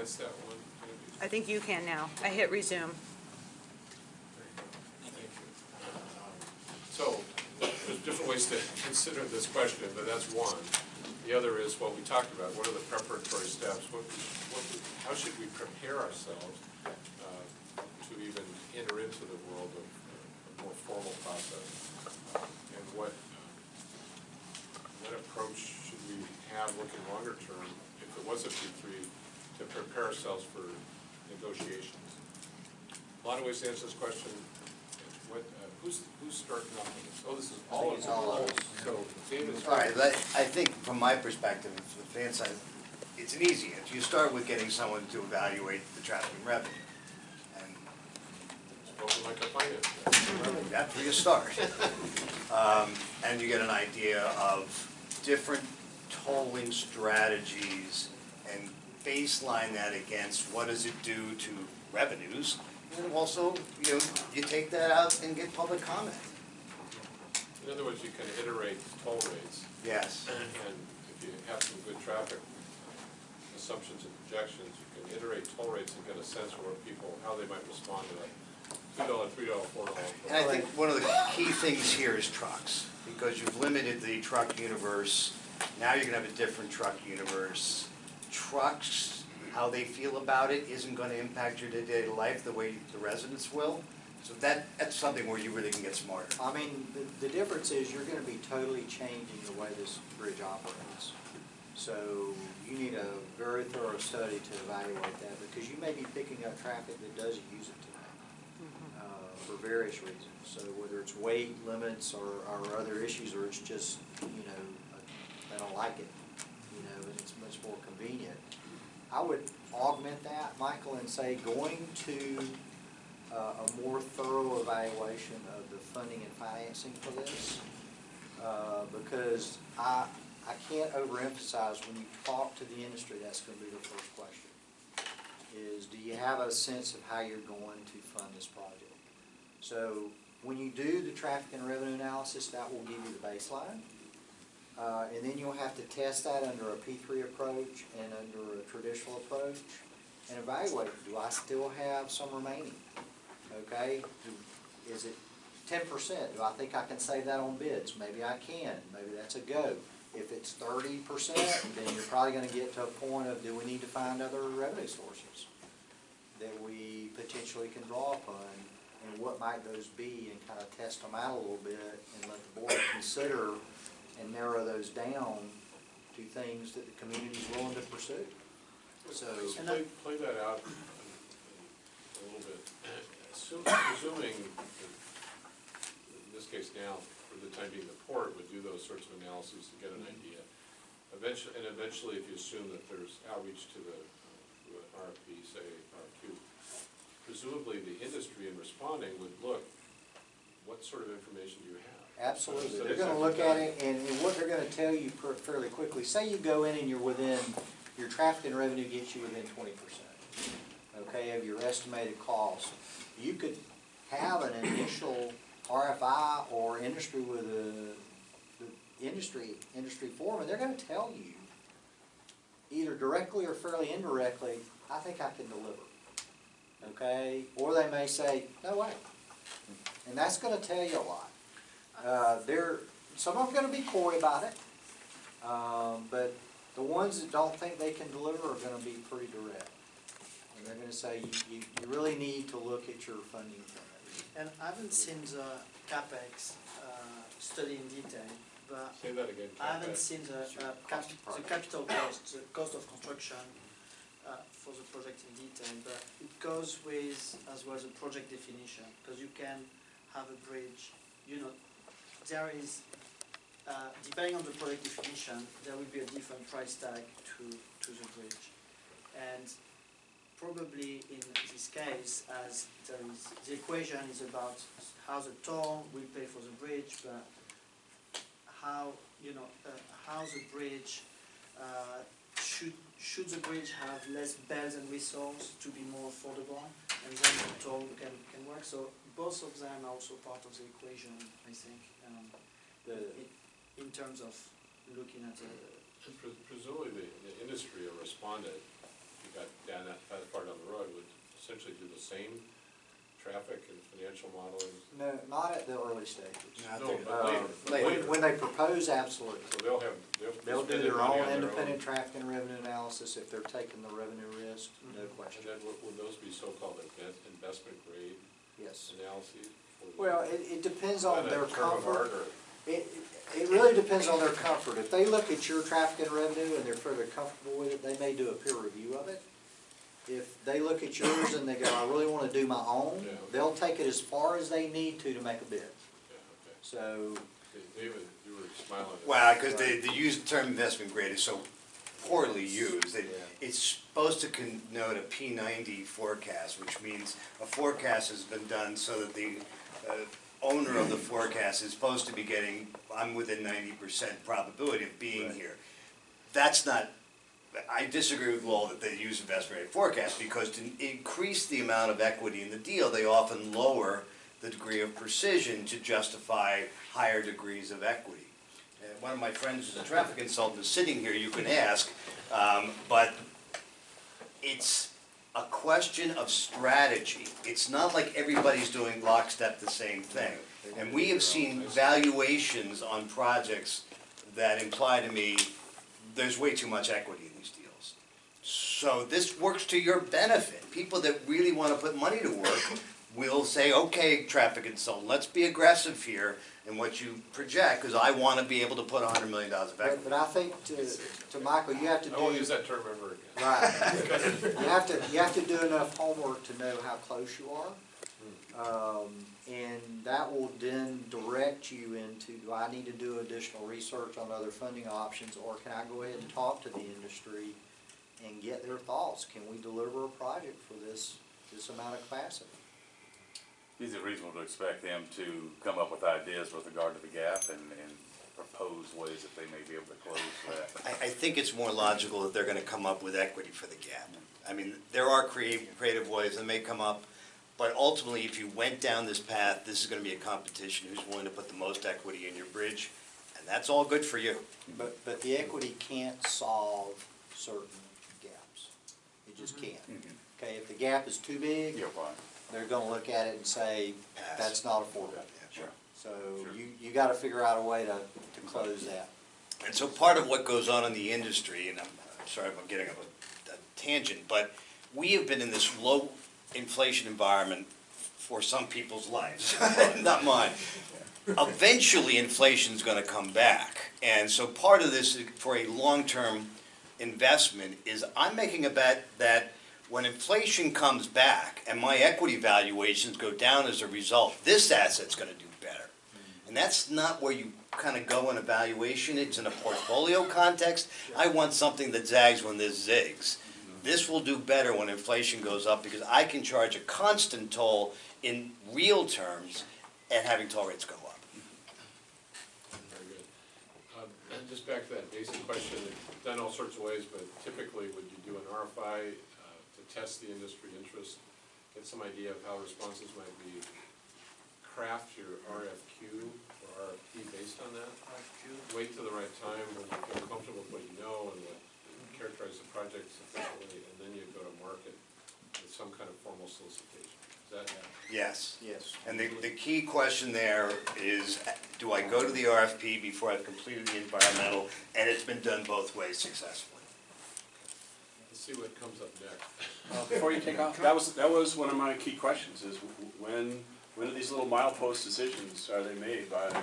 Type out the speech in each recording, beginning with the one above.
advance that one? I think you can now. I hit resume. Thank you. So, there's different ways to consider this question, but that's one. The other is what we talked about. What are the preparatory steps? How should we prepare ourselves to even enter into the world of a more formal process? And what approach should we have looking longer term, if it was a P3, to prepare ourselves for negotiations? A lot of ways to answer this question. Who's starting off on this? Oh, this is all of us. So, David's. All right, I think from my perspective, the fan side, it's an easy answer. You start with getting someone to evaluate the traffic and revenue. And Spoken like a finance. that's where you start. And you get an idea of different tolling strategies and baseline that against what does it do to revenues. And also, you take that out and get public comment. In other words, you can iterate toll rates. Yes. And if you have some good traffic assumptions and projections, you can iterate toll rates and get a sense for what people, how they might respond to that $2, $3, $4. And I think one of the key things here is trucks, because you've limited the truck universe. Now you're gonna have a different truck universe. Trucks, how they feel about it isn't gonna impact your day-to-day life the way the residents will. So that's something where you really can get smarter. I mean, the difference is you're gonna be totally changing the way this bridge operates. So you need a very thorough study to evaluate that, because you may be picking up traffic that doesn't use it today, for various reasons. So whether it's weight limits or other issues, or it's just, they don't like it, and it's much more convenient. I would augment that, Michael, and say going to a more thorough evaluation of the funding and financing for this, because I can't overemphasize when you talk to the industry, that's going to be the first question, is do you have a sense of how you're going to fund this project? So when you do the traffic and revenue analysis, that will give you the baseline. And then you'll have to test that under a P3 approach and under a traditional approach and evaluate, do I still have some remaining? Okay, is it 10%? Do I think I can save that on bids? Maybe I can, maybe that's a go. If it's 30%, then you're probably going to get to a point of, do we need to find other revenue sources that we potentially can draw upon, and what might those be, and kind of test them out a little bit and let the board consider and narrow those down to things that the community is willing to pursue. So play that out a little bit. Presuming, in this case now, for the time being, the port would do those sorts of analyses to get an idea. Eventually, if you assume that there's outreach to the RFP, say RFQ, presumably the industry in responding would look, what sort of information do you have? absolutely, they're going to look at it, and what they're going to tell you fairly quickly. Say you go in and you're within, your traffic and revenue gets you within 20%, okay, of your estimated cost. You could have an initial RFI or industry with the industry forum, and they're going to tell you, either directly or fairly indirectly, I think I can deliver, okay? Or they may say, no way, and that's going to tell you a lot. Some of them are going to be coy about it, but the ones that don't think they can deliver are going to be pretty direct. And they're going to say, you really need to look at your funding for it. And I haven't seen the CapEx study in detail, but say that again. I haven't seen the capital cost, the cost of construction for the project in detail, but it goes with as well as the project definition, because you can have a bridge, there is, depending on the project definition, there will be a different price tag to the bridge. And probably in this case, as the equation is about how the toll will pay for the bridge, but how the bridge should the bridge have less bells and whistles to be more affordable, and then the toll can work. So both of them are also part of the equation, I think, in terms of looking at the. Presumably the industry or respondent, you got down that far down the road, would essentially do the same traffic and financial modeling. No, not at the early stages. No, but later. later. When they propose, absolutely. So they'll have, They'll do spend their money own on independent traffic and revenue analysis if they're taking the revenue risk, no And question. then would those be so-called investment grade Yes. analyses? Well, it depends on their Is that a term of art, comfort. or- It really depends on their comfort. If they look at your traffic and revenue and they're fairly comfortable with it, they may do a peer review of it. If they look at yours and they go, I really wanna do my own, Yeah. they'll take it as far as they need to make a bid. Yeah, okay. So, David, you were smiling. at Well, that. because the use term investment grade is so poorly used. Yeah. It's supposed to connote a P90 forecast, which means a forecast has been done so that the owner of the forecast is supposed to be getting, I'm within 90% probability of being Right. here. That's not, I disagree with Lowell that they use investment grade forecast, because to increase the amount of equity in the deal, they often lower the degree of precision to justify higher degrees of equity. And one of my friends who's a traffic consultant is sitting here, you can ask, but it's a question of strategy. It's not like everybody's doing lockstep the same thing. And we have seen valuations on projects that imply to me, there's way too much equity in these deals. So this works to your benefit. People that really want to put money to work will say, okay, traffic consultant, let's be aggressive here in what you project, because I want to be able to put $100 million of equity. but I think to Michael, you have to do. I won't use that term ever again. Right. You have to do enough homework to know how close you are. And that will then direct you into, do I need to do additional research on other funding options, or can I go ahead and talk to the industry and get their thoughts? Can we deliver a project for this amount of capacity? Is it reasonable to expect them to come up with ideas with regard to the gap and propose ways that they may be able to close that? I think it's more logical that they're gonna come up with equity for the gap. I mean, there are creative ways that may come up, but ultimately, if you went down this path, this is gonna be a competition, who's willing to put the most equity in your bridge, and that's all good for you. But the equity can't solve certain gaps. It just can't. Okay, if the gap is too big, Yeah, fine. they're gonna look at it and say, Pass. that's not affordable. Sure. So Sure. you gotta figure out a way to close that. And so part of what goes on in the industry, and I'm sorry if I'm getting up a tangent, but we have been in this low inflation environment for some people's lives, not mine. Eventually, inflation's gonna come back. And so part of this, for a long-term investment, is I'm making a bet that when inflation comes back and my equity valuations go down as a result, this asset's gonna do better. And that's not where you kind of go in a valuation, it's in a portfolio context. I want something that zags when this zigs. This will do better when inflation goes up, because I can charge a constant toll in real terms and having toll rates go up. Very good. And just back to that basic question, it's done all sorts of ways, but typically, would you do an RFI to test the industry interest, get some idea of how responses might be, craft your RFQ or RFP based on that? Wait till the right time when you feel comfortable with what you know and characterize the project sufficiently, and then you go to market with some kind of formal solicitation. Is that? Yes. Yes. And the key question there is, do I go to the RFP before I've completed the environmental, and it's been done both ways successfully? Let's see what comes up next. Before you take off, that was one of my key questions, is when are these little milepost decisions, are they made by the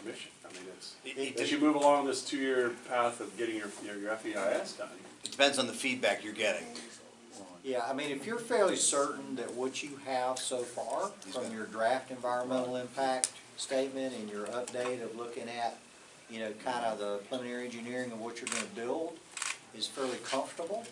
commission? I mean, It as you move along this 2-year path of getting your FEIS done. depends on the feedback you're getting. Yeah, I mean, if you're fairly certain that what you have so far from your draft environmental impact statement and your update of looking at, kind of the preliminary engineering of what you're gonna build is fairly comfortable,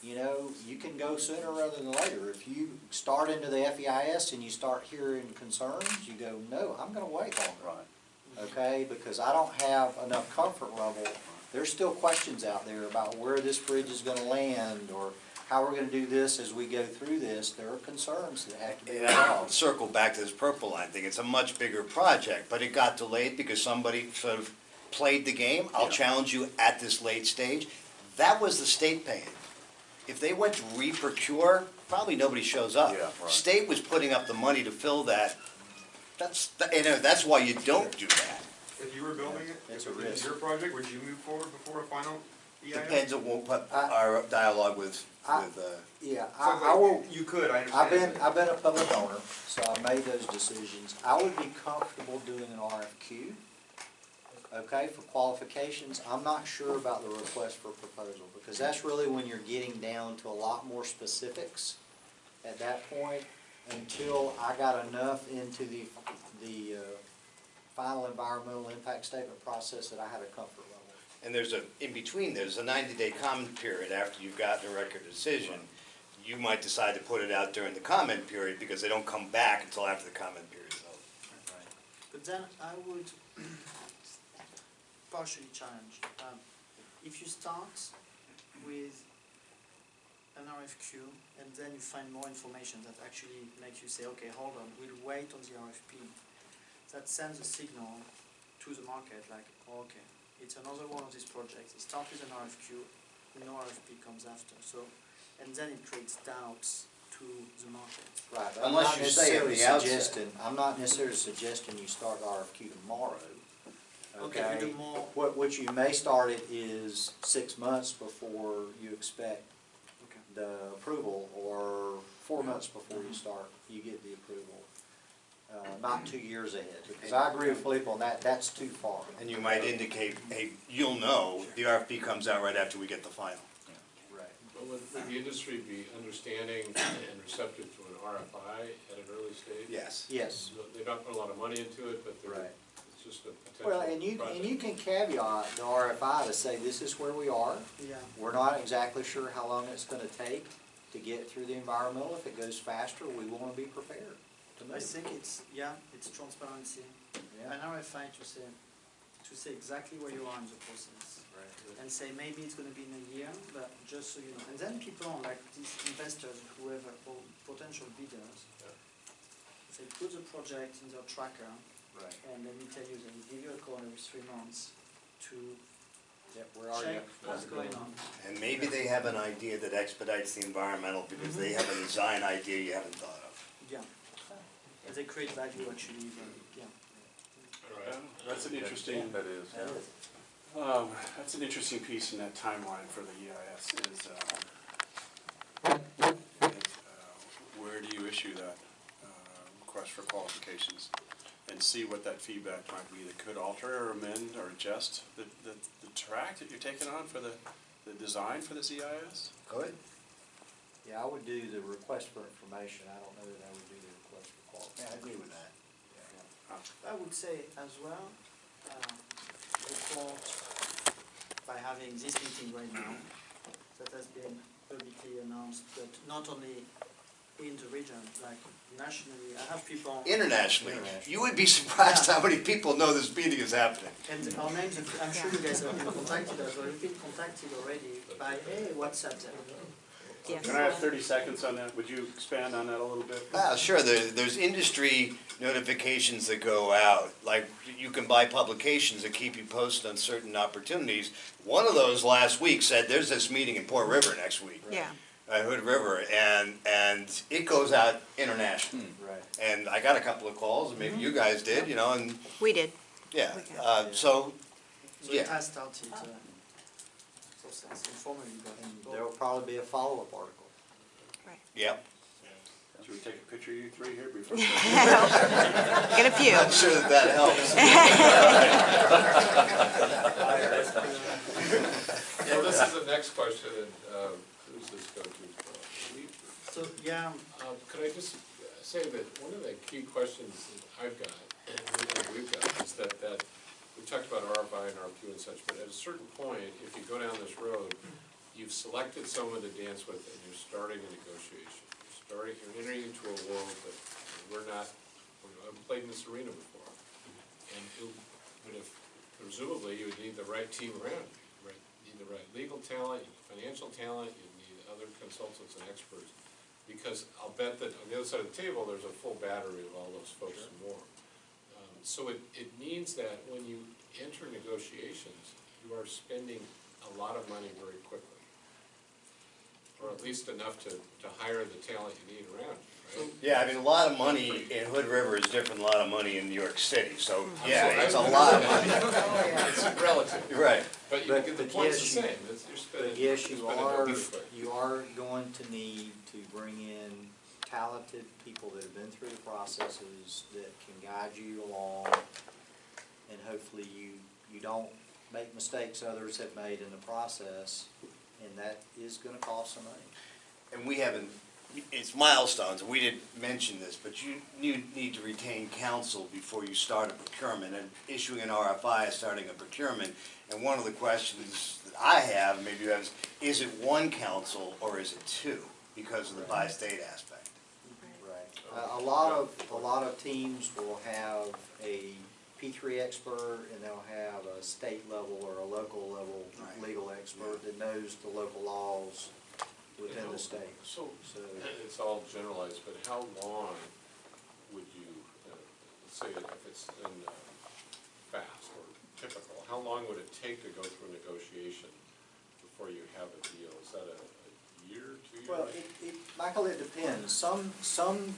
you can go sooner rather than later. If you start into the FEIS and you start hearing concerns, you go, no, I'm gonna wait longer. Right. Okay, because I don't have enough comfort level. There's still questions out there about where this bridge is gonna land, or how we're gonna do this as we go through this. There are concerns that have to be And I'll resolved. circle back to this Purple Line thing. It's a much bigger project, but it got delayed because somebody sort of played the game. I'll Yeah. challenge you at this late stage. That was the state paying. if they went to re-procure, probably nobody shows up. Yeah, right. State was putting up the money to fill that, that's why you don't do that. If you were building it, It's if a it was risk. your project, would you move forward before a final EIS? Depends on what our dialogue with, I- with, Yeah, So, I will, You could, I understand. I've been a public owner, so I made those decisions. I would be comfortable doing an RFQ, okay, for qualifications. I'm not sure about the request for proposal, because that's really when you're getting down to a lot more specifics at that point, until I got enough into the final environmental impact statement process that I had a comfort level. and there's a, in between, there's a 90-day comment period after you've gotten a record decision. You might decide to put it out during the comment period, because they don't come back until after the comment period is over. But then I would partially challenge. If you start with an RFQ and then you find more information that actually makes you say, okay, hold on, we'll wait on the RFP, that sends a signal to the market like, oh, okay, it's another one of these projects. It starts with an RFQ, no RFP comes after. So, and then it creates doubts to the market. Right, but Unless you say at the outset. I'm not necessarily suggesting you start RFQ tomorrow. Okay, we do more. What you may start it is 6 months before you expect Okay. the approval, or 4 months before you start, you get the approval. Not 2 years ahead, because I agree with Philippe on that, that's too far. And you might indicate, hey, you'll know, the RFP comes out right after we get the final. Right. But would the industry be understanding and receptive to an RFI at an early stage? Yes. Yes. They've not put a lot of money into it, but Right. it's just a potential Well, and you can caveat the RFI to say, this is where we are. Yeah. We're not exactly sure how long it's gonna take to get through the environmental. If it goes faster, we wanna be prepared to I move. think it's transparency. Yeah. An RFI to say exactly where you are in the process. Right. And say maybe it's gonna be in a year, but just so you know. And then people are like these investors, whoever, or potential bidders, Yeah. they put the project in their tracker, Right. and let me tell you, they give you a call every 3 months to Yep, where are you? check what's going on. And maybe they have an idea that expedites the environmental, because they have a design idea you haven't thought of. Yeah. And they create value actually, yeah. All Yeah, right. That's an interesting, That is, That is. that's an interesting piece in that timeline for the EIS is, where do you issue that request for qualifications? And see what that feedback might be that could alter or amend or adjust the track that you're taking on for the design for this EIS? Good. Yeah, I would do the request for information. I don't know that I would do the request for qualification. Yeah, I agree with that. I would say as well, report by having this meeting right now, that has been publicly announced, but not only in the region, like nationally. I have people, Internationally, International. you would be surprised Yeah. how many people know this meeting is happening. and our names, I'm sure you guys have been contacted as well. We've been contacted already by, hey, WhatsApp them. Yes. Can I have 30 seconds on that? Would you expand on that a little bit? Sure, there's industry notifications that go out, like you can buy publications that keep you posted on certain opportunities. One of those last week said, there's this meeting in Port River next week, Yeah. Hood River, and it goes out internationally. Right. And I got a couple of calls, and maybe you guys did, and, We did. yeah, Okay. so, So it yeah. has started process informally, And but there will probably be a follow-up article. Right. Yep. Should we take a picture of you three here before? Get a few. Not sure that helps. Well, this is the next question, and who does this go to? so, yeah, Could I just say that one of the key questions that I've got, and we've got, is that we talked about RFI and RFQ and such, but at a certain point, if you go down this road, you've selected someone to dance with, and you're starting a negotiation. You're entering into a world that we haven't played in this arena before. And but if, presumably, you would need the right team around you. Right? You need the right legal talent, you need financial talent, you need other consultants and experts. Because I'll bet that on the other side of the table, there's a full battery of all those folks and more. So it means that when you enter negotiations, you are spending a lot of money very quickly. or at least enough to hire the talent you need around you, right? Yeah, I mean, a lot of money in Hood River is different than a lot of money in New York City, so, yeah, it's a lot of money. It's relative, You're right. but you But- get the but point's yes, the you- same, you're spending, But yes, you're you spending are, double quick. you are going to need to bring in talented people that have been through the processes that can guide you along. And hopefully you don't make mistakes others have made in the process, and that is gonna cost some money. And we haven't, it's milestones, and we didn't mention this, but you need to retain counsel before you start a procurement, and issuing an RFI is starting a procurement. And one of the questions that I have, maybe you have, is it one counsel or is it two, because of the by-state aspect? Right. A lot of teams will have a P3 expert, and they'll have a state level or a local level Right. legal expert that knows the local laws within the state. So, So, it's all generalized, but how long would you, let's say if it's in fast or typical, how long would it take to go through a negotiation before you have a deal? Is that a year, 2 years? well, Michael, it depends. Some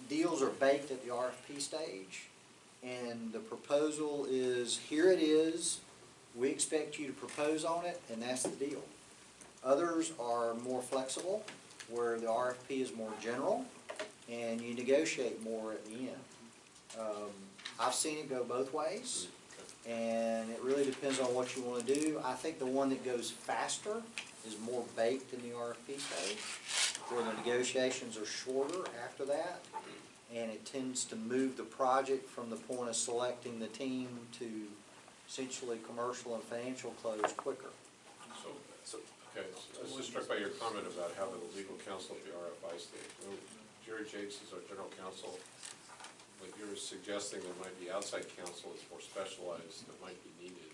deals are baked at the RFP stage, and the proposal is, here it is, we expect you to propose on it, and that's the deal. Others are more flexible, where the RFP is more general, and you negotiate more at the end. I've seen it go both ways, and it really depends on what you want to do. I think the one that goes faster is more baked in the RFP stage, where the negotiations are shorter after that, and it tends to move the project from the point of selecting the team to essentially commercial and financial close quicker. Okay, so I was just struck by your comment about having a legal counsel at the RFI stage. You know, Jerry Jakes is our general counsel, but you're suggesting there might be outside counsel that's more specialized that might be needed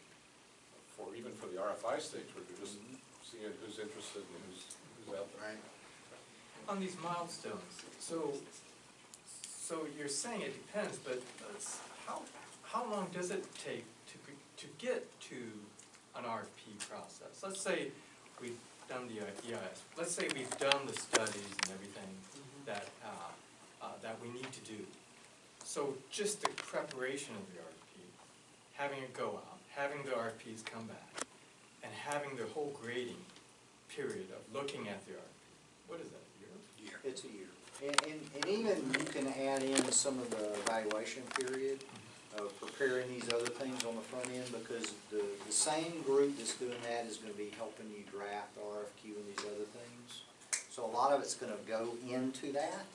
for, even for the RFI stage, where you're just seeing who's interested and who's out there. Right. On these milestones, so you're saying it depends, but how long does it take to get to an RFP process? Let's say we've done the EIS, let's say we've done the studies and everything that we need to do. So just the preparation of the RFP, having it go out, having the RFPs come back, and having the whole grading period of looking at the RFP, what is that, a year? It's a year. And even you can add in some of the evaluation period of preparing these other things on the front end, because the same group that's doing that is gonna be helping you draft the RFQ and these other things. So a lot of it's gonna go into that.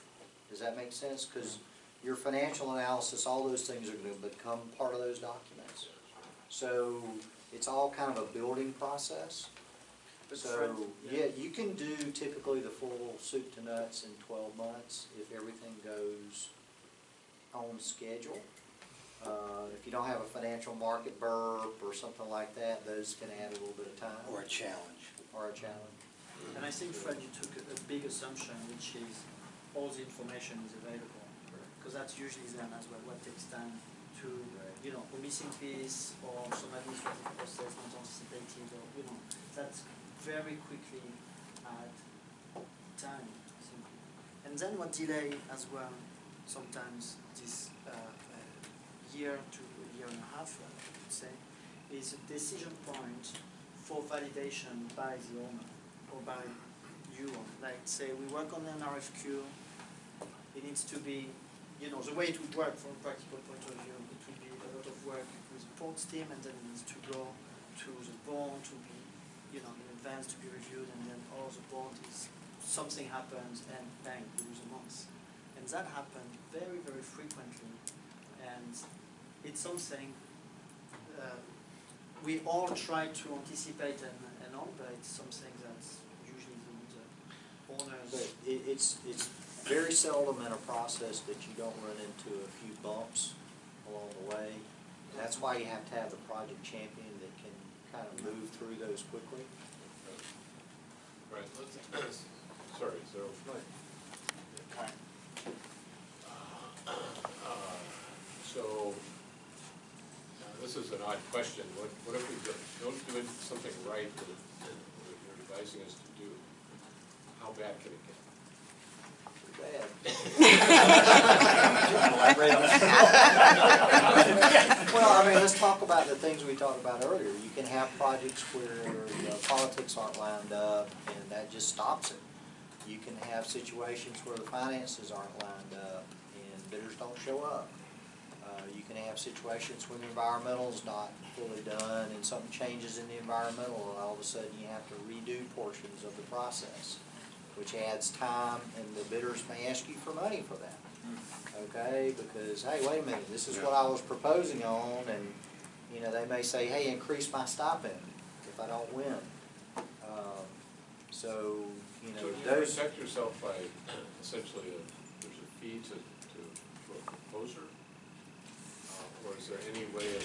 Does that make sense? Because your financial analysis, all those things are gonna become part of those documents. So it's all kind of a building process. So, yeah, you can do typically the full soup to nuts in 12 months if everything goes on schedule. If you don't have a financial market burp or something like that, those can add a little bit of time. Or a challenge. Or a challenge. And I think, Fred, you took a big assumption, which is all the information is available. Because that's usually then as well what takes time to, you know, a missing piece or some administrative process not anticipated, or, you know, that's very quickly add time, simply. And then what delay as well, sometimes this year to a year and a half, I would say, is a decision point for validation by the owner or by you. Like, say, we work on an RFQ, it needs to be, you know, the way it would work from a practical point of view, it would be a lot of work with the ports team, and then it needs to go to the board to be, you know, in advance to be reviewed, and then all the board is, something happens, and bang, you lose a month. And that happened very, very frequently, and it's something we all try to anticipate and on, but it's something that's usually the owners. But it's very seldom in a process that you don't run into a few bumps along the way. That's why you have to have the project champion that can kind of move through those quickly. Right, sorry, so. So, this is an odd question. What if we don't do something right that you're advising us to do? how bad can it get? Well, I mean, let's talk about the things we talked about earlier. You can have projects where the politics aren't lined up, and that just stops it. You can have situations where the finances aren't lined up, and bidders don't show up. You can have situations when the environmental's not fully done, and something changes in the environmental, and all of a sudden you have to redo portions of the process, which adds time, and the bidders may ask you for money for that. Okay, because, hey, wait a minute, this is what I was proposing on, and, you know, they may say, hey, increase my stipend if I don't win. So, you know, So do you those. protect yourself by essentially, there's a fee to a proposer? Or is there any way of,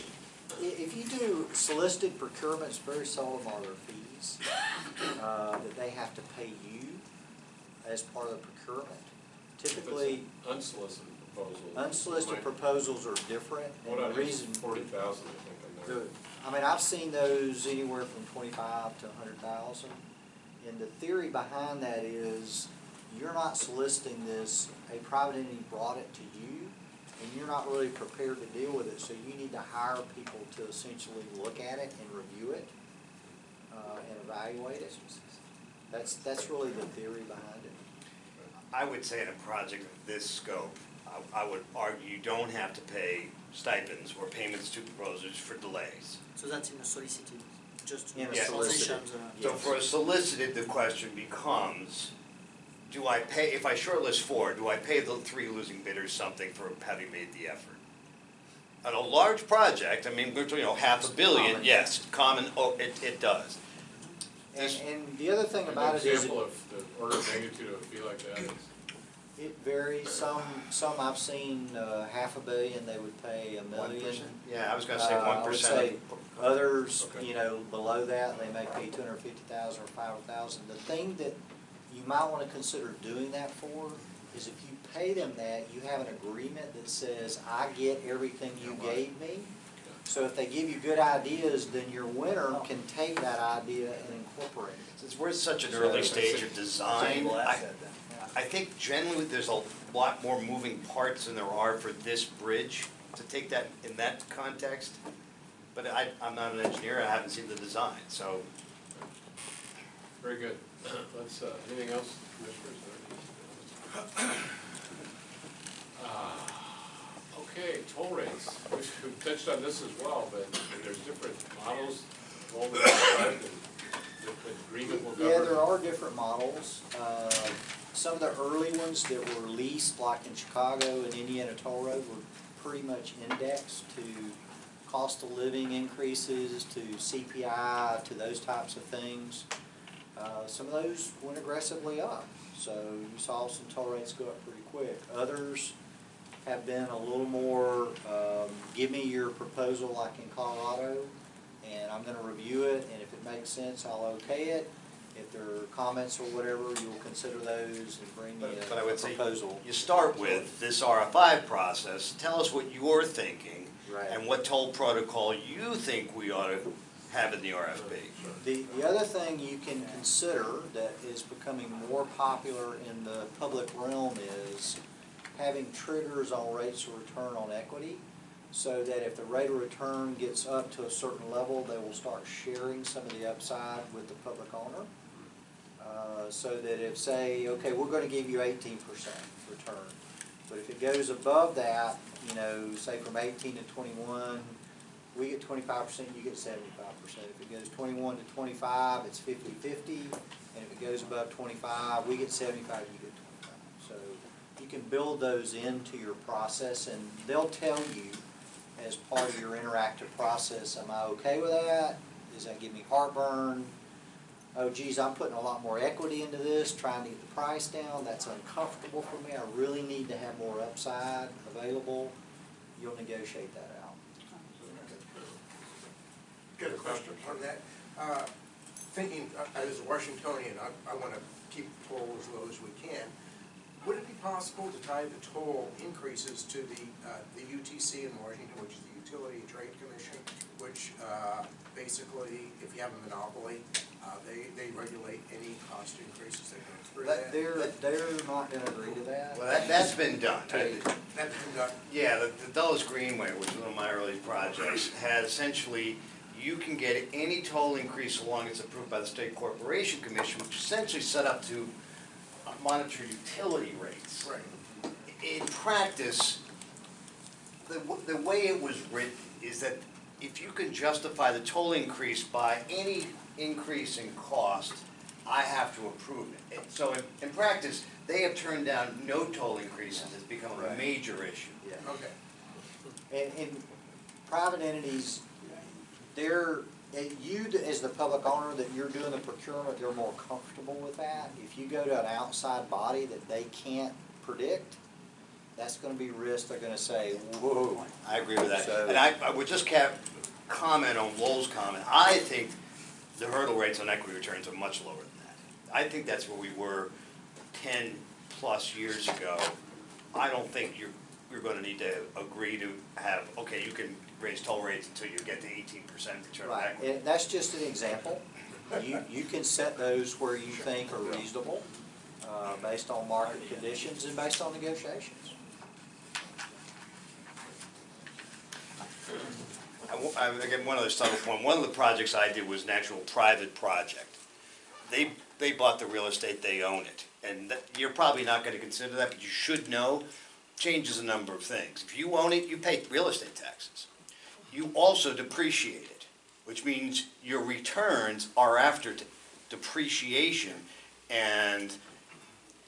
If you do solicited procurements, very seldom are there fees that they have to pay you as part of the procurement. if Typically, it's unsolicited proposal? unsolicited might- proposals are different, What and on the reason. 40,000, I think, on there. I mean, I've seen those anywhere from 25 to 100,000. And the theory behind that is, you're not soliciting this, a private entity brought it to you, and you're not really prepared to deal with it, so you need to hire people to essentially look at it and review it, and evaluate it. That's really the theory behind it. I would say in a project of this scope, I would argue you don't have to pay stipends or payments to proposers for delays. So that's in a solicited, just In a transitions. solicited, So for a solicited, the question becomes, do I pay, if I shortlist 4, do I pay the 3 losing bidders something for having made the effort? On a large project, I mean, we're, you know, $500 million, Common. yes, common, it does. And the other thing An about it is, example of the order of magnitude of a fee like that is? it varies. Some I've seen, $500 million, they would pay $1 million. Yeah, I was gonna say I would say 1%. others, Okay. you know, below that, they may pay 250,000 or 500,000. The thing that you might wanna consider doing that for is if you pay them that, you have an agreement that says, I get everything you gave me. So if they give you good ideas, then your winner can take that idea and incorporate it. Since we're at such an early stage of design, I think generally there's a lot more moving parts than there are for this bridge, to take that in that context. But I'm not an engineer, I haven't seen the design, so. Very good. Let's, anything else, commissioners? Okay, toll rates. We've touched on this as well, but there's different models, all the described, and the agreement will cover. Yeah, there are different models. Some of the early ones that were leased, like in Chicago and Indiana Toll Road, were pretty much indexed to cost of living increases, to CPI, to those types of things. Some of those went aggressively up, so you saw some toll rates go up pretty quick. Others have been a little more, give me your proposal like in Colorado, and I'm gonna review it, and if it makes sense, I'll okay it. If there are comments or whatever, you'll consider those and bring me But I a would say, proposal. you start with this RFI process, tell us what you're thinking. Right. And what toll protocol you think we ought to have in the RFP. The other thing you can consider that is becoming more popular in the public realm is having triggers on rates of return on equity, so that if the rate of return gets up to a certain level, they will start sharing some of the upside with the public owner. So that if, say, okay, we're gonna give you 18% return, but if it goes above that, you know, say from 18 to 21, we get 25%, you get 75%. If it goes 21 to 25, it's 50-50, and if it goes above 25, we get 75, you get 25. So you can build those into your process, and they'll tell you as part of your interactive process, am I okay with that? Does that give me heartburn? Oh geez, I'm putting a lot more equity into this, trying to get the price down, that's uncomfortable for me, I really need to have more upside available. You'll negotiate that out. Got a question on that. Thinking, as a Washingtonian, I want to keep toll as low as we can. Would it be possible to tie the toll increases to the UTC in Washington, which is the Utility and Trade Commission, which basically, if you have a monopoly, they regulate any cost increases that go through That- that? They're not gonna agree to that. Well, that's been done. That's been done. Yeah, the Dulles Greenway, which is one of my early projects, has essentially, you can get any toll increase so long as it's approved by the State Corporation Commission, which is essentially set up to monitor utility rates. Right. In practice, the way it was written is that if you can justify the toll increase by any increase in cost, I have to approve it. And so in practice, they have turned down no toll increases, it's become a Right. major issue. Yeah. Okay. And private entities, you as the public owner that you're doing the procurement, they're more comfortable with that. If you go to an outside body that they can't predict, that's gonna be risk, they're gonna say, whoa. I agree with that. So- And I would just comment on Lowell's comment. I think the hurdle rates on equity returns are much lower than that. I think that's where we were 10+ years ago. I don't think you're gonna need to agree to have, okay, you can raise toll rates until you get to 18% return on Right, equity. and that's just an example. You can set those where you think are reasonable, based on market conditions and based on negotiations. Again, one other subtle point, one of the projects I did was an actual private project. They bought the real estate, they own it. And you're probably not gonna consider that, but you should know, changes a number of things. If you own it, you pay real estate taxes. You also depreciate it, which means your returns are after depreciation, and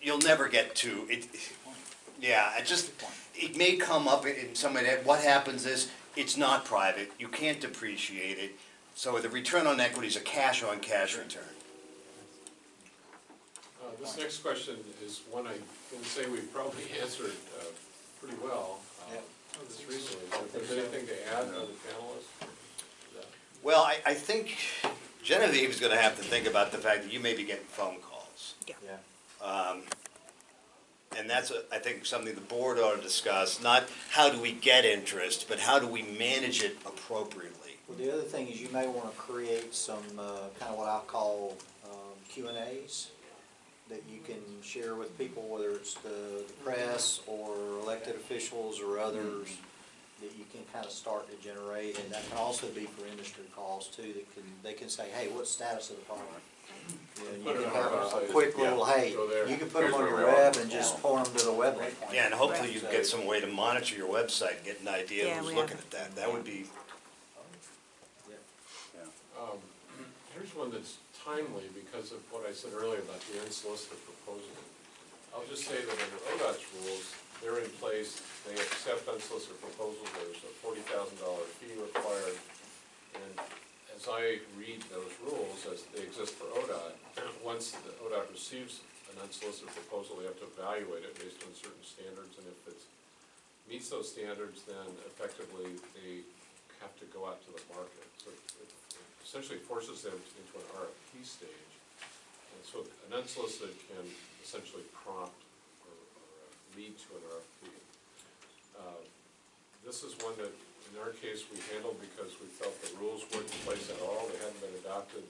you'll never get to it. Yeah, it may come up in some way that what happens is, it's not private, you can't depreciate it, so the return on equity is a cash-on-cash return. This next question is one I can say we've probably answered pretty well just recently. If there's anything to add by the panelists? Well, I think Genevieve is gonna have to think about the fact that you may be getting phone calls. Yeah. And that's, I think, something the board ought to discuss, not how do we get interest, but how do we manage it appropriately. Well, the other thing is you may want to create some, kind of what I'll call Q&As that you can share with people, whether it's the press or elected officials or others, that you can kind of start to generate. And that can also be for industry calls too, they can say, hey, what's the status of the problem? You Put it can on our have a website. quick little, hey, Go there. you can put them on Here's your where we are. web and just point them to the web link. Yeah, and hopefully you So- can get some way to monitor your website, get an idea Yeah, who's we looking have- at that. That would be, Here's one that's timely because of what I said earlier about the unsolicited proposal. I'll just say that under ODOT's rules, they're in place, they accept unsolicited proposals, there's a $40,000 fee required. And as I read those rules, as they exist for ODOT, once the ODOT receives an unsolicited proposal, they have to evaluate it based on certain standards, and if it meets those standards, then effectively they have to go out to the market. So it essentially forces them into an RFP stage. And so an unsolicited can essentially prompt or lead to an RFP. This is one that, in our case, we handled because we felt the rules weren't in place at all, they hadn't been adopted,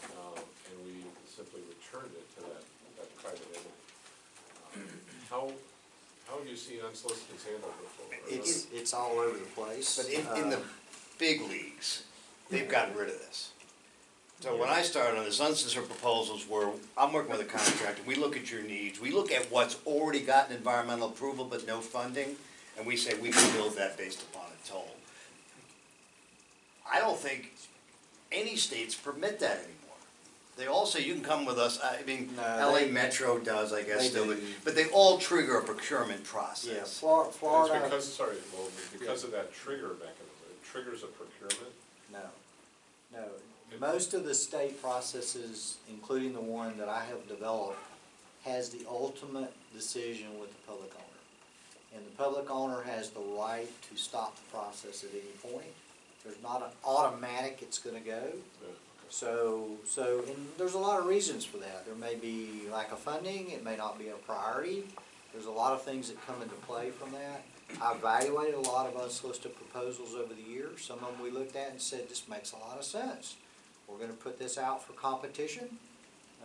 and we simply returned it to that private entity. How do you see unsolicited handled before? It's all over the place. but in the big leagues, they've gotten rid of this. So when I started on this, unsolicited proposals were, I'm working with a contractor, we look at your needs, we look at what's already gotten environmental approval but no funding, and we say we can build that based upon a toll. I don't think any states permit that anymore. They all say you can come with us, I mean, No, LA they- Metro does, I guess, they still, do. but they all trigger a procurement Yeah, process. It's Florida, because of that trigger mechanism, it triggers a procurement. no. Most of the state processes, including the one that I have developed, has the ultimate decision with the public owner. And the public owner has the right to stop the process at any point. There's not an automatic it's gonna go. So, and there's a lot of reasons for that. There may be lack of funding, it may not be a priority. There's a lot of things that come into play from that. I evaluated a lot of unsolicited proposals over the years. Some of them we looked at and said, this makes a lot of sense. We're gonna put this out for competition.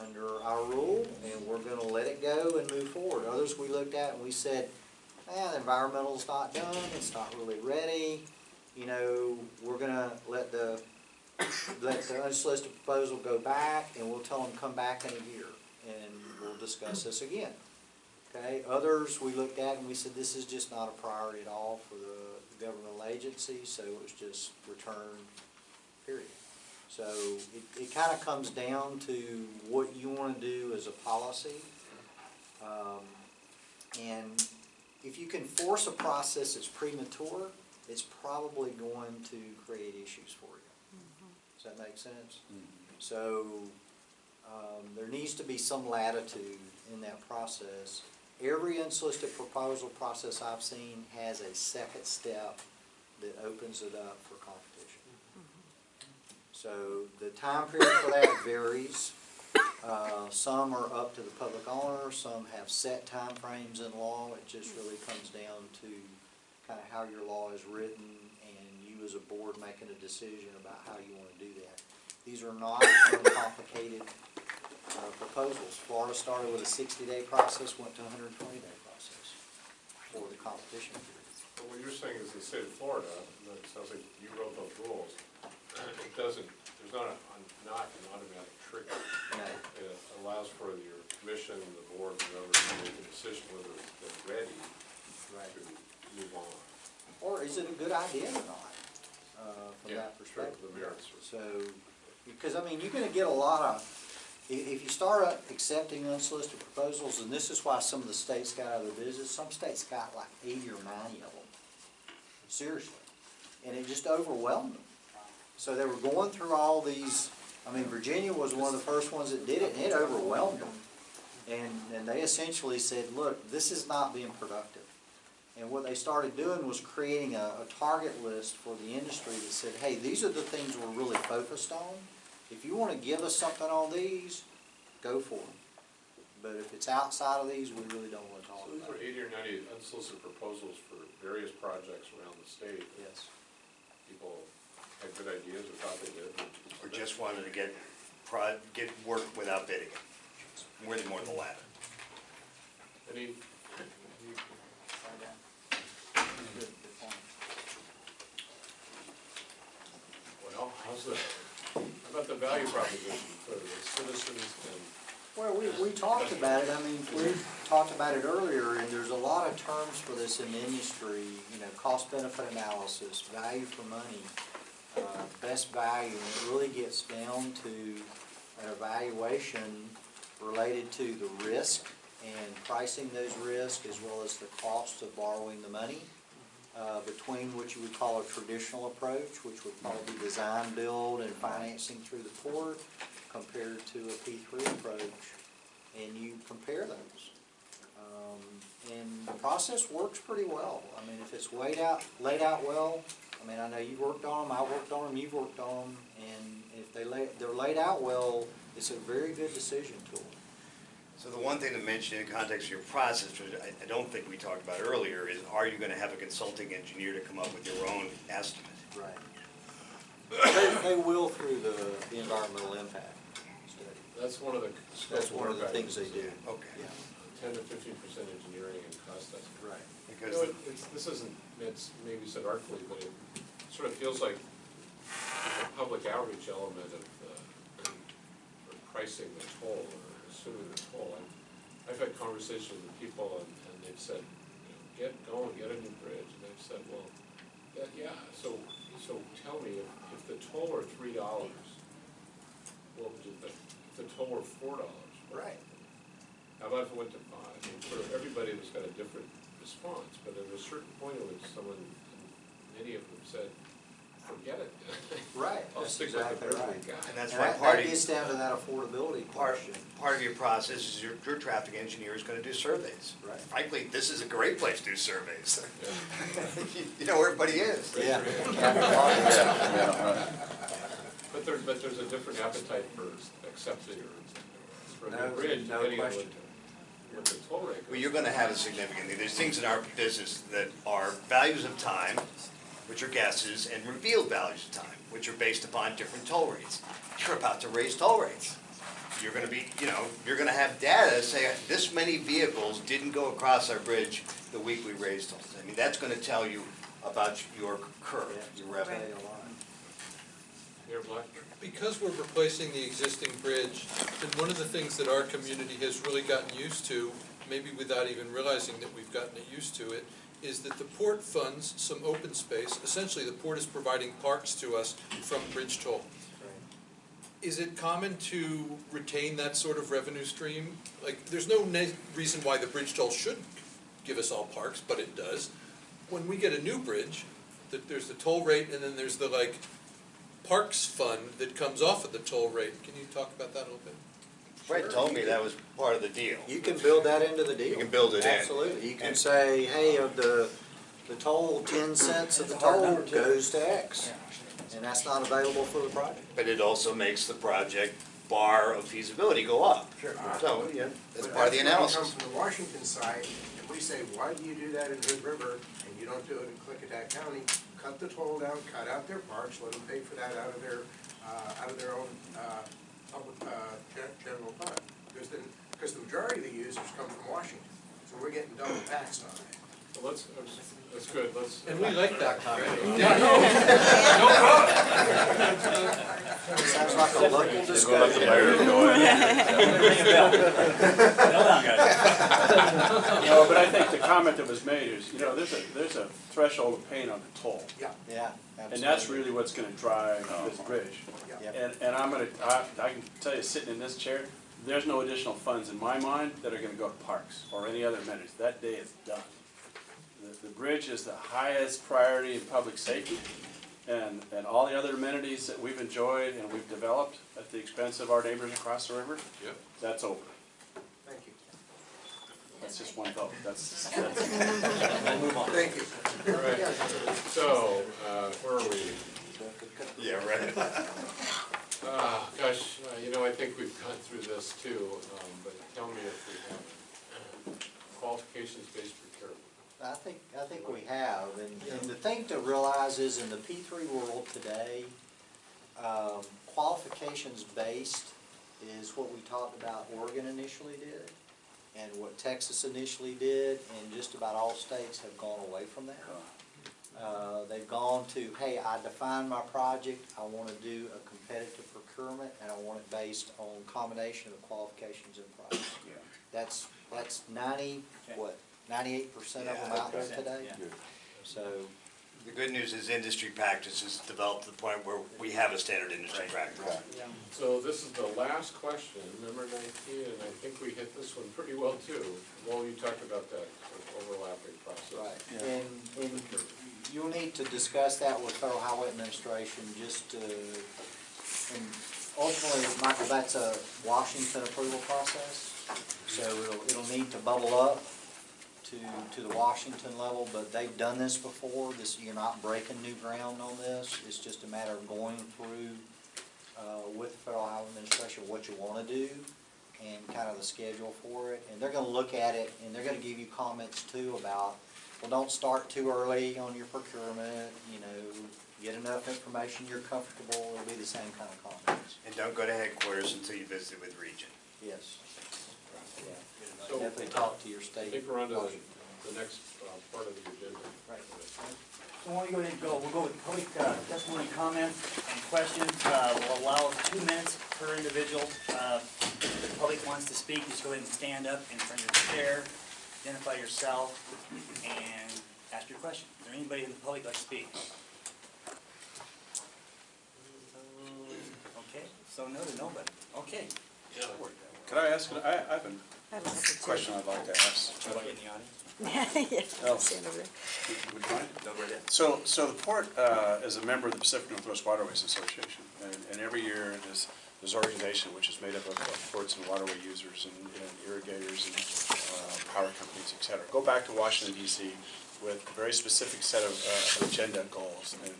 under our rule, and we're gonna let it go and move forward. Others we looked at and we said, the environmental's not done, it's not really ready, you know, we're gonna let the unsolicited proposal go back, and we'll tell them come back in a year, and we'll discuss this again. Okay, others we looked at and we said, this is just not a priority at all for the governmental agency, so it was just returned, period. So it kind of comes down to what you want to do as a policy. And if you can force a process that's premature, it's probably going to create issues for you. Does that make sense? So there needs to be some latitude in that process. Every unsolicited proposal process I've seen has a second step that opens it up for competition. So the time period for that varies. Some are up to the public owner, some have set time frames in law. It just really comes down to kind of how your law is written and you as a board making a decision about how you want to do that. These are not uncomplicated proposals. Florida started with a 60-day process, went to a 120-day process for the competition period. But what you're saying is the state of Florida, and it sounds like you wrote those rules, it doesn't, there's not an automatic trigger. No. It allows for your commission, the board, whoever, to make a decision whether they're ready to move on. Or is it a good idea or not, from that Sure, perspective? the merits. So, because I mean, you're gonna get a lot of, if you start up accepting unsolicited proposals, and this is why some of the states got out of the business, some states got like 80 or 90 of them. Seriously. And it just overwhelmed them. So they were going through all these, I mean, Virginia was one of the first ones that did it, and it overwhelmed them. And they essentially said, look, this is not being productive. And what they started doing was creating a target list for the industry that said, hey, these are the things we're really focused on. If you want to give us something on these, go for them. But if it's outside of these, we really don't want to talk So these about were it. 80 or 90 unsolicited proposals for various projects around the state. Yes. People had good ideas or thought they did. Or just wanted to get work without bidding. More than the latter. Any, well, how about the value proposition for the citizens and? Well, we talked about it, I mean, we talked about it earlier, and there's a lot of terms for this in the industry, you know, cost-benefit analysis, value for money, best value, and it really gets down to an evaluation related to the risk and pricing those risks, as well as the cost of borrowing the money, between what you would call a traditional approach, which would probably be design, build, and financing through the port, compared to a P3 approach, and you compare those. And the process works pretty well. I mean, if it's laid out well, I mean, I know you've worked on them, I worked on them, you've worked on them, and if they're laid out well, it's a very good decision tool. So the one thing to mention in context of your process, which I don't think we talked about earlier, is are you going to have a consulting engineer to come up with your own estimate? Right. They will through the environmental impact study. That's one of the. That's one of the things they do. Okay. Yeah. 10 to 15% engineering and cost estimate. Right. You Because know, this isn't, it's maybe said artfully, but it sort of feels like a public outreach element of pricing the toll or assuming the toll. I've had conversations with people and they've said, you know, get going, get a new bridge. And I've said, well, yeah, so tell me, if the toll were $3, what would you think? If the toll were $4, Right. how about if it went to 5? I mean, sort of everybody has got a different response, but at a certain point at which someone, many of them said, forget it. Right. I'll That's stick with the exactly bridge right. we got. And that's And why that part of, gets down to that affordability question. part of your process is your traffic engineer is going to do surveys. Right. Frankly, this is a great place to do surveys. Yeah. You know where everybody is. Yeah. But there's a different appetite for accepting or for a No- new bridge, no depending on question. what the toll rate goes. Well, you're going to have a significant, there's things in our business that are values of time, which are guesses, and revealed values of time, which are based upon different toll rates. You're about to raise toll rates. you're gonna be, you're gonna have data say, this many vehicles didn't go across our bridge the week we raised tolls. I mean, that's gonna tell you about your curve, your revenue. Tell you a lot. Mayor Black? Because we're replacing the existing bridge, and one of the things that our community has really gotten used to, maybe without even realizing that we've gotten it used to it, is that the port funds some open space. Essentially, the port is providing parks to us from bridge toll. Is it common to retain that sort of revenue stream? Like, there's no reason why the bridge toll should give us all parks, but it does. When we get a new bridge, there's the toll rate, and then there's the, like, parks fund that comes off of the toll rate. Can you talk about that a little bit? Fred told me that was part of the deal. You can build that into the deal. You can build it in. Absolutely. You can say, hey, of the toll, 10 cents of the toll goes to X. And that's not available for the project. But it also makes the project bar of feasibility go up. Sure. So, yeah, that's But part of the when analysis. we come from the Washington side, and we say, why do you do that in Hood River, and you don't do it in Clickitat County? Cut the toll down, cut out their parks, let them pay for that out of their own, public, general fund. Because the majority of the users come from Washington, so we're getting double taxed on that. Well, that's good, let's. And we like that comment. Sounds like a local We'll let the discussion. mayor go ahead. No, but I think the comment that was made is, there's a threshold of paying on the toll. Yeah, absolutely. And that's really what's gonna drive this bridge. Yep. And I can tell you, sitting in this chair, there's no additional funds in my mind that are gonna go to parks or any other amenities. That day is done. The bridge is the highest priority in public safety, and all the other amenities that we've enjoyed and we've developed at the expense of our neighbors across the river, Yep. that's over. Thank you. That's just one thought. That's Thank you. All right, so, where are we? Yeah, right. Gosh, I think we've gone through this too, but tell me if we haven't. Qualifications-based procurement. I think we have, and the thing to realize is in the P3 world today, qualifications-based is what we talked about Oregon initially did, and what Texas initially did, and just about all states have gone away from that. They've gone to, hey, I define my project, I want to do a competitive procurement, and I want it based on combination of qualifications and price. That's 98% of them out there today. So, The good news is industry practice has developed to the point where we have a standard industry practice. So this is the last question, number 19, and I think we hit this one pretty well too. Well, you talked about that sort of overlapping process. right, and you'll need to discuss that with Federal Highway Administration, just to, and ultimately, Michael, that's a Washington approval process. So it'll need to bubble up to the Washington level, but they've done this before. You're not breaking new ground on this. It's just a matter of going through with the Federal Highway Administration what you want to do and kind of the schedule for it. And they're going to look at it, and they're going to give you comments too about, well, don't start too early on your procurement, get enough information you're comfortable. It'll be the same kind of comments. And don't go to headquarters until you visit with Region. Yes. Yeah. So, Definitely talk to your I state. think we're on to Washington. the next part of the agenda. Right. So why don't we go ahead and go, we'll go with public testimony, comments, and questions. We'll allow 2 minutes per individual. If the public wants to speak, just go ahead and stand up in front of your chair, identify yourself, and ask your question. Is there anybody in the public that speak? Okay, so no to nobody. Okay. Could I ask, I have I a don't have to question I'd like to ask. How about in the audience? Yeah, stand over there. Would you mind? No, go ahead. So the port is a member of the Pacific Northwest Waterways Association, and every year there's an organization which is made up of ports and waterway users and irrigators and power companies, et cetera. Go back to Washington DC with a very specific set of agenda goals and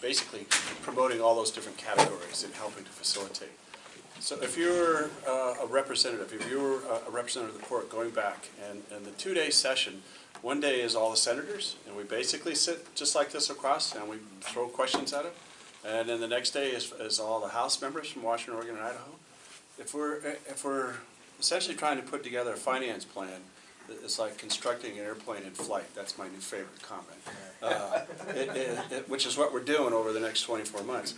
basically promoting all those different categories and helping to facilitate. So if you're a representative of the port going back, and the 2-day session, one day is all the senators, and we basically sit just like this across, and we throw questions at them. And then the next day is all the House members from Washington, Oregon, and Idaho. if we're essentially trying to put together a finance plan, it's like constructing an airplane in flight. That's my new favorite comment. Which is what we're doing over the next 24 months.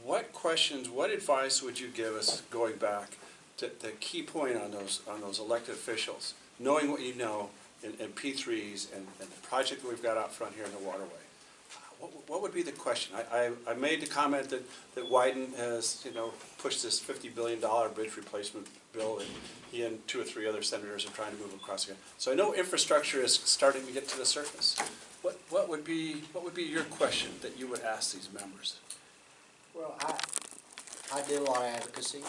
What questions, what advice would you give us going back to the key point on those elected officials, knowing what you know in P3s and the project that we've got out front here in the waterway? What would be the question? I made the comment that Wyden has, pushed this $50 billion bridge replacement bill, and he and 2 or 3 other senators are trying to move across again. So I know infrastructure is starting to get to the surface. What would be your question that you would ask these members? Well, I did a lot of advocacy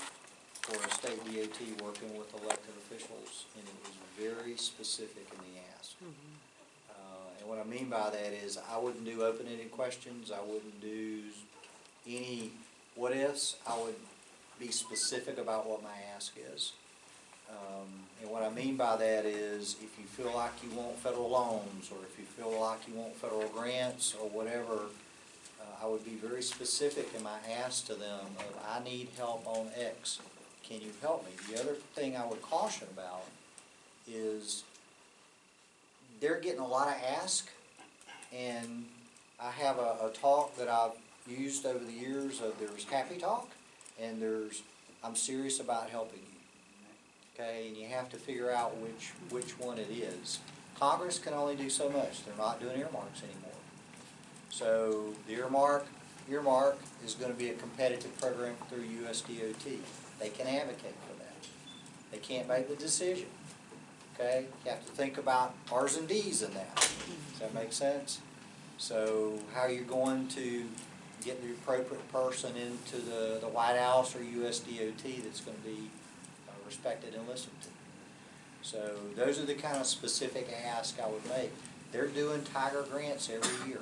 for a state DOT working with elected officials, and it was very specific in the ask. And what I mean by that is I wouldn't do open-ended questions, I wouldn't do any what-ifs, I would be specific about what my ask is. And what I mean by that is if you feel like you want federal loans, or if you feel like you want federal grants, or whatever, I would be very specific in my ask to them of, I need help on X. Can you help me? The other thing I would caution about is they're getting a lot of ask, and I have a talk that I've used over the years of there's happy talk, and there's I'm serious about helping you. Okay, and you have to figure out which one it is. Congress can only do so much. They're not doing earmarks anymore. So the earmark is going to be a competitive program through USDOT. They can advocate for that. They can't make the decision. Okay, you have to think about R's and D's in that. Does that make sense? So how you're going to get the appropriate person into the White House or USDOT that's going to be respected and listened to. So those are the kind of specific asks I would make. They're doing Tiger grants every year.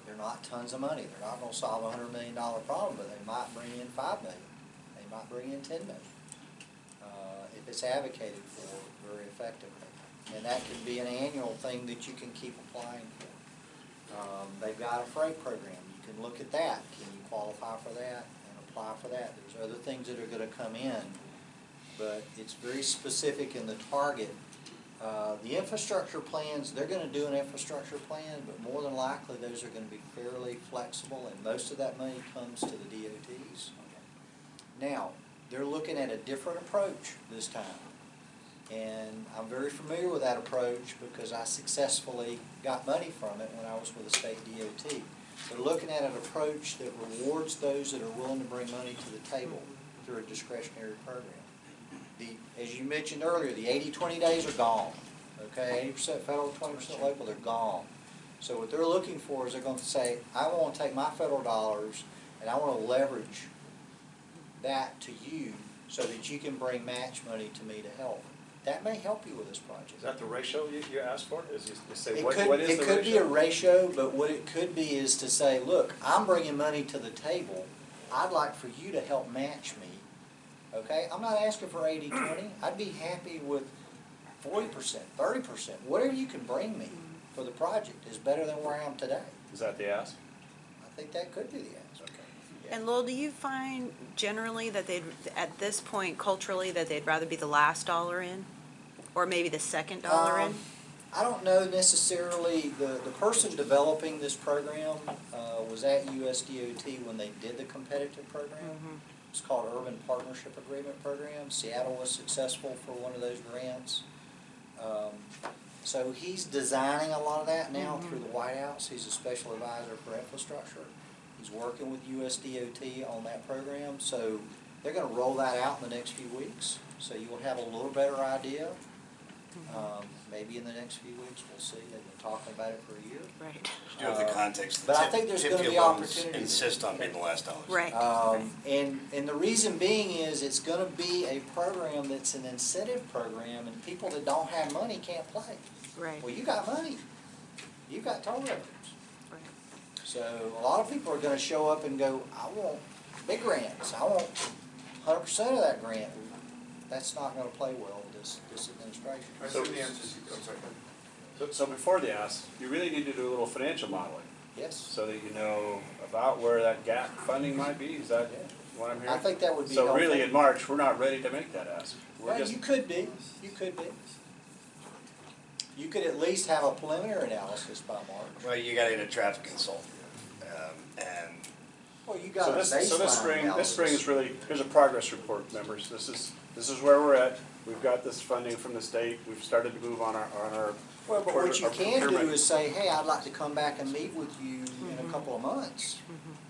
They're not tons of money. They're not going to solve a $100 million problem, but they might bring in $5 million. They might bring in $10 million. If it's advocated for very effectively. And that can be an annual thing that you can keep applying for. They've got a freight program. You can look at that. Can you qualify for that and apply for that? There's other things that are going to come in, but it's very specific in the target. The infrastructure plans, they're going to do an infrastructure plan, but more than likely those are going to be fairly flexible, and most of that money comes to the DOTs. Now, they're looking at a different approach this time, and I'm very familiar with that approach because I successfully got money from it when I was with the state DOT. They're looking at an approach that rewards those that are willing to bring money to the table through a discretionary program. As you mentioned earlier, the 80-20 days are gone. Okay, 80% federal, 20% local, they're gone. So what they're looking for is they're going to say, I want to take my federal dollars and I want to leverage that to you so that you can bring match money to me to help. That may help you with this project. Is that the ratio you asked for? Is you say, It what could, is it the could ratio? be a ratio, but what it could be is to say, look, I'm bringing money to the table. I'd like for you to help match me. Okay? I'm not asking for 80-20. I'd be happy with 40%, 30%. Whatever you can bring me for the project is better than where I am today. Is that the ask? I think that could be the answer. Okay. Yeah. And Lowell, do you find generally that they'd, at this point culturally, that they'd rather be the last dollar in? Or maybe the second dollar in? I don't know necessarily. The person developing this program was at USDOT when they did the competitive program. It's called Urban Partnership Agreement Program. Seattle was successful for one of those grants. So he's designing a lot of that now through the White House. He's a special advisor for infrastructure. He's working with USDOT on that program. So they're going to roll that out in the next few weeks. So you'll have a little better idea. Maybe in the next few weeks, we'll see. They've been talking about it for a year. Right. You have the context. But I think there's going to be opportunities. Insist on being the last dollars. Right. And the reason being is it's going to be a program that's an incentive program, and people that don't have money can't play. Right. Well, you got money. You got toll revenues. Right. So a lot of people are going to show up and go, I want big grants. I want 100% of that grant. That's not going to play well with this administration. I assume the answer is, I'm sorry. So before the ask, you really need to do a little financial modeling Yes. so that you know about where that gap funding might be. Is that what I'm I hearing? think that would be So helpful. really, in March, we're not ready to make that ask. We're Well, just, you could be. You could at least have a preliminary analysis by March. Well, you gotta get a traffic consultant, and Well, you got so a this baseline spring, analysis. this spring is really, here's a progress report, members. This is where we're at. We've got this funding from the state. We've started to move on our. Well, but toward what you our can do procurement. is say, hey, I'd like to come back and meet with you in a couple of months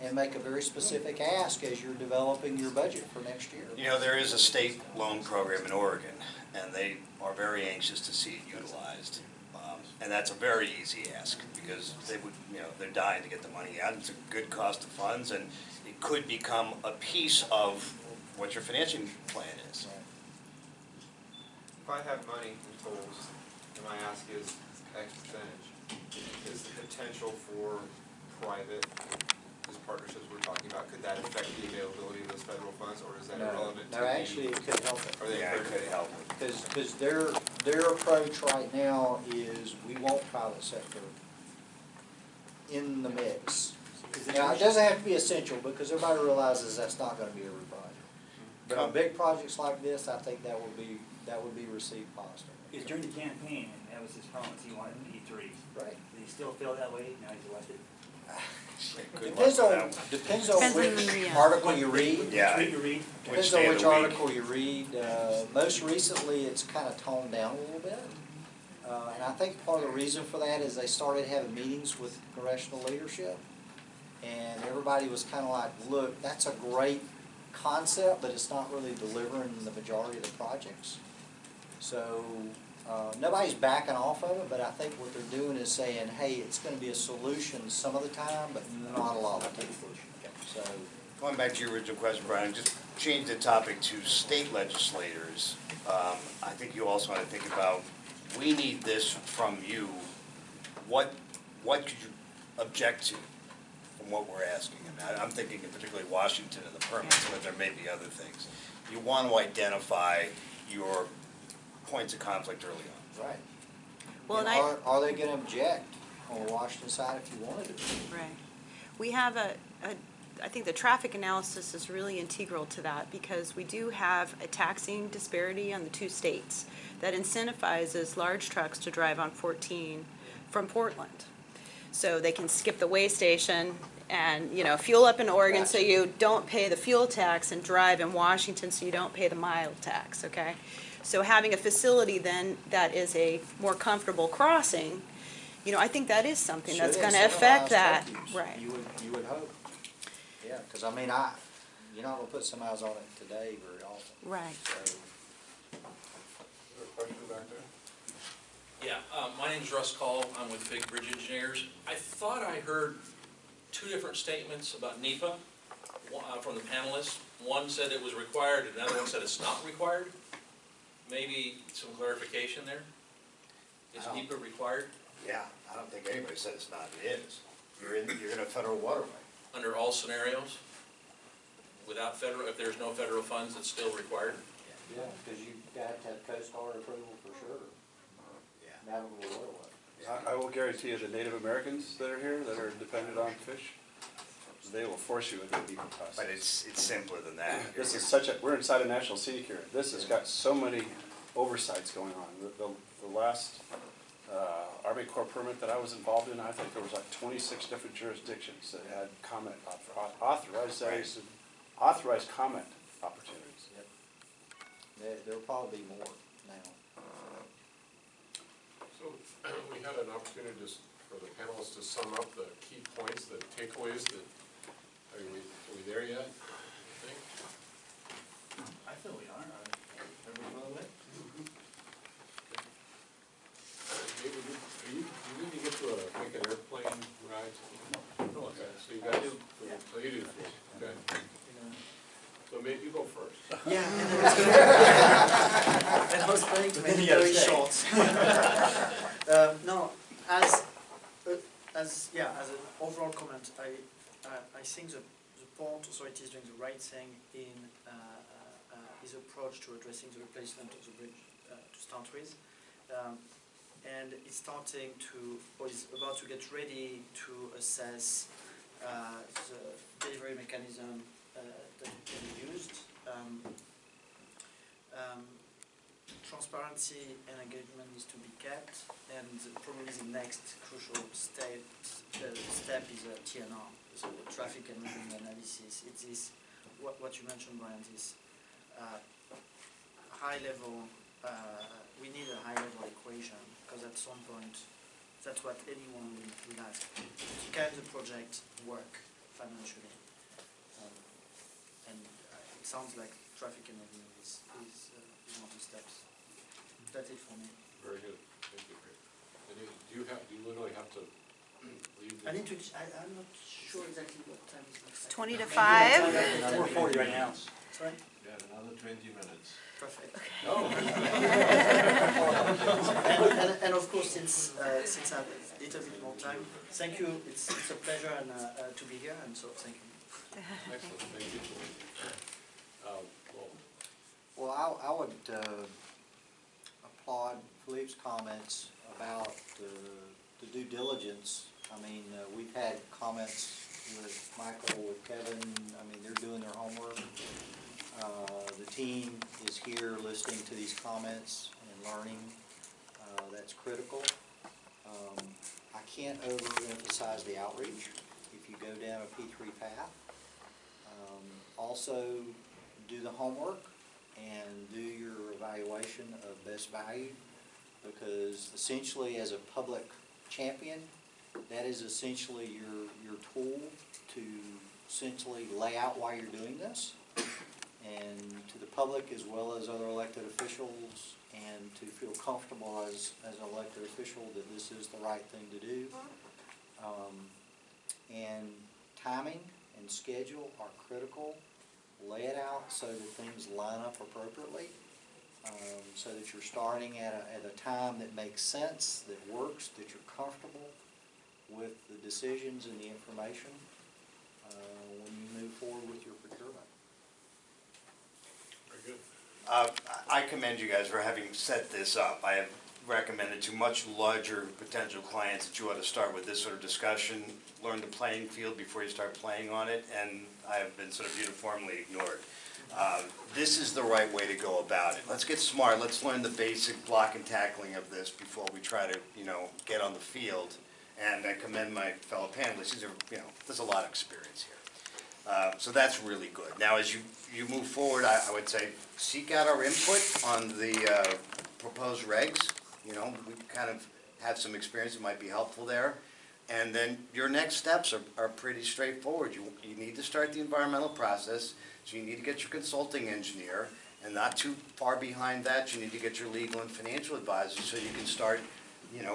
and make a very specific ask as you're developing your budget for next year. you know, there is a state loan program in Oregon, and they are very anxious to see it utilized. And that's a very easy ask, because they would, you know, they're dying to get the money out. It's a good cost of funds, and it could become a piece of what your financing plan is. If I have money in tolls, and my ask is X percentage, is the potential for private, these partnerships we're talking about, could that affect the availability of those federal funds, or is that irrelevant to No, the? actually, it could help it. Are they Yeah, it encouraging? could help. Because their approach right now is, we want private sector in the mix. Now, it doesn't have to be essential, because everybody realizes that's not gonna be every project. But on big projects like this, I think that would be received positively. Because during the campaign, and that was his promise, he wanted E3. Right. Did he still feel that way? Now he's elected. Good luck Depends with on, that one. depends on Depends on which the, article you read. Yeah. Tweet you read. Which Depends day on of which the week. article you read. Most recently, it's kind of toned down a little bit. And I think part of the reason for that is they started having meetings with congressional leadership. And everybody was kind of like, look, that's a great concept, but it's not really delivering the majority of the projects. So, nobody's backing off of it, but I think what they're doing is saying, hey, it's gonna be a solution some of the time, but not a lot of the time. So, Going back to your original question, Brian, just change the topic to state legislators. I think you also want to think about, we need this from you. What could you object to from what we're asking? And I'm thinking in particularly Washington and the permits, but there may be other things. You want to identify your points of conflict early on. right. Well, And and are they gonna object on the Washington side if you wanted to? right. We have I think the traffic analysis is really integral to that, because we do have a taxing disparity on the two states that incentivizes large trucks to drive on 14 from Portland. So they can skip the weigh station and, fuel up in Oregon so you don't pay the fuel tax, and drive in Washington so you don't pay the mile tax, okay? So having a facility then that is a more comfortable crossing, I think that is something that's Should gonna affect incentivize that, truck use. right? You would hope. Yeah, because you're not gonna put some eyes on it today very often. Right. So, Question back there? Yeah, my name's Russ Call, I'm with Big Bridge Engineers. I thought I heard two different statements about NEPA from the panelists. One said it was required, and another one said it's not required. Maybe some clarification there? Is NEPA required Yeah, I don't think anybody said it's not, it is. You're in a federal waterway. under all scenarios? Without federal, if there's no federal funds, it's still required? yeah, because you got to have Coast Guard approval for sure. Yeah. Navigable waterway. I will guarantee you the Native Americans that are here, that are dependent on fish, they will force you into the NEPA process. But it's simpler than that. This is we're inside a national scenic here. This has got so many oversights going on. The last Army Corps permit that I was involved in, I think there was like 26 different jurisdictions that had comment, authorized comment opportunities. There'll probably be more now. So we had an opportunity for the panelists to sum up the key points, the takeaways are we there yet, you think? I feel we are. Everybody well with it? David, you need to get to make an airplane ride? Okay, so you guys, so you do, okay. So maybe you go first. Yeah, and I was planning to make it very short. No, as an overall comment, I think the port authority is doing the right thing in his approach to addressing the replacement of the bridge to start with. And it's starting to, or is about to get ready to assess the delivery mechanism that can be used. Transparency and engagement needs to be kept, and probably the next crucial step is TNR, so traffic and movement analysis. It is what you mentioned, Brian, is high level. We need a high level equation, because at some point, that's what anyone will ask. Can the project work financially? And it sounds like traffic and revenue is one of the steps. That's it for me. Very good, thank you. And do you literally have to leave? I need to, I'm not sure exactly what time is next. 20 to 5. 4:40 right now. Sorry? Yeah, another 20 minutes. Perfect. Oh. And of course, since I have a little bit more time, thank you. It's a pleasure and to be here, and so thank you. Excellent, thank you. Well, I would applaud Philippe's comments about the due diligence. I mean, we've had comments with Michael, with Kevin. I mean, they're doing their homework. The team is here listening to these comments and learning. That's critical. I can't overemphasize the outreach if you go down a P3 path. Also, do the homework and do your evaluation of best value, because essentially as a public champion, that is essentially your tool to essentially lay out why you're doing this, and to the public as well as other elected officials, and to feel comfortable as an elected official that this is the right thing to do. And timing and schedule are critical. Lay it out so that things line up appropriately, so that you're starting at a time that makes sense, that works, that you're comfortable with the decisions and the information when you move forward with your procurement. Very good. I commend you guys for having set this up. I have recommended to much larger potential clients that you ought to start with this sort of discussion, learn the playing field before you start playing on it, and I have been sort of uniformly ignored. This is the right way to go about it. Let's get smart. Let's learn the basic block and tackling of this before we try to, get on the field. And I commend my fellow panelists. These are, there's a lot of experience here. So that's really good. Now, as you move forward, I would say seek out our input on the proposed regs. We kind of have some experience that might be helpful there. And then your next steps are pretty straightforward. You need to start the environmental process, so you need to get your consulting engineer, and not too far behind that, you need to get your legal and financial advisors so you can start,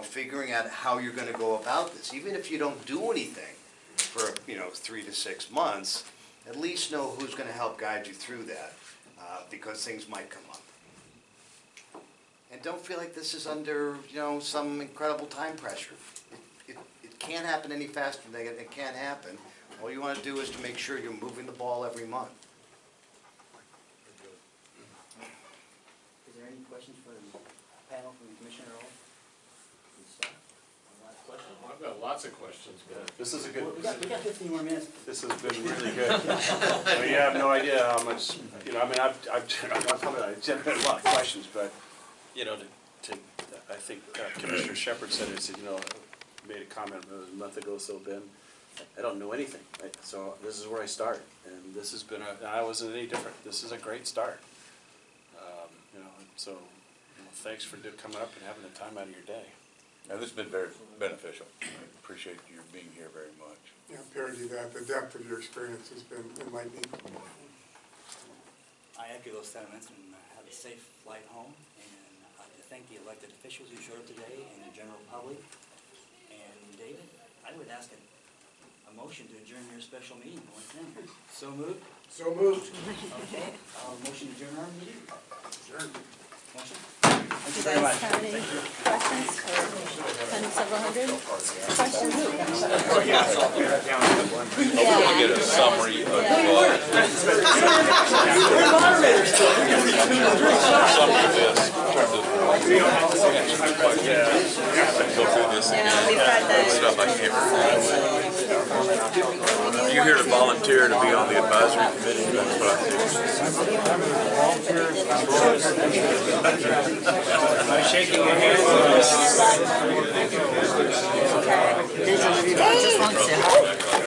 figuring out how you're going to go about this. Even if you don't do anything for, 3 to 6 months, at least know who's going to help guide you through that, because things might come up. And don't feel like this is under, some incredible time pressure. It can't happen any faster than it can happen. All you want to do is to make sure you're moving the ball every month. Is there any questions for the panel, from the commissioner at all? I've got lots of questions, but. This is a good. We got 15 more minutes. This has been really good. I mean, you have no idea how much, I've generated a lot of questions, but, I think Commissioner Shepard said it, made a comment a month ago, so Ben, I don't know anything, so this is where I start, and this has been I wasn't any different. This is a great start. So, thanks for coming up and having the time out of your day. And this has been very beneficial. I appreciate you being here very much. Yeah, parody that, the depth of your experience has been enlightening. I echo those sentiments and have a safe flight home. And I'd like to thank the elected officials who showed up today and the general public. And David, I would ask a motion to adjourn your special meeting. So moved? So moved. Okay. Motion to adjourn our meeting? Adjourned. Motion? Do you guys have any questions or send several hundred questions? I want to get a summary of go through this again. Stuff I can't remember. You're here to volunteer to be on the advisory committee, that's what I think. Am I shaking your hand? Just want to say hi.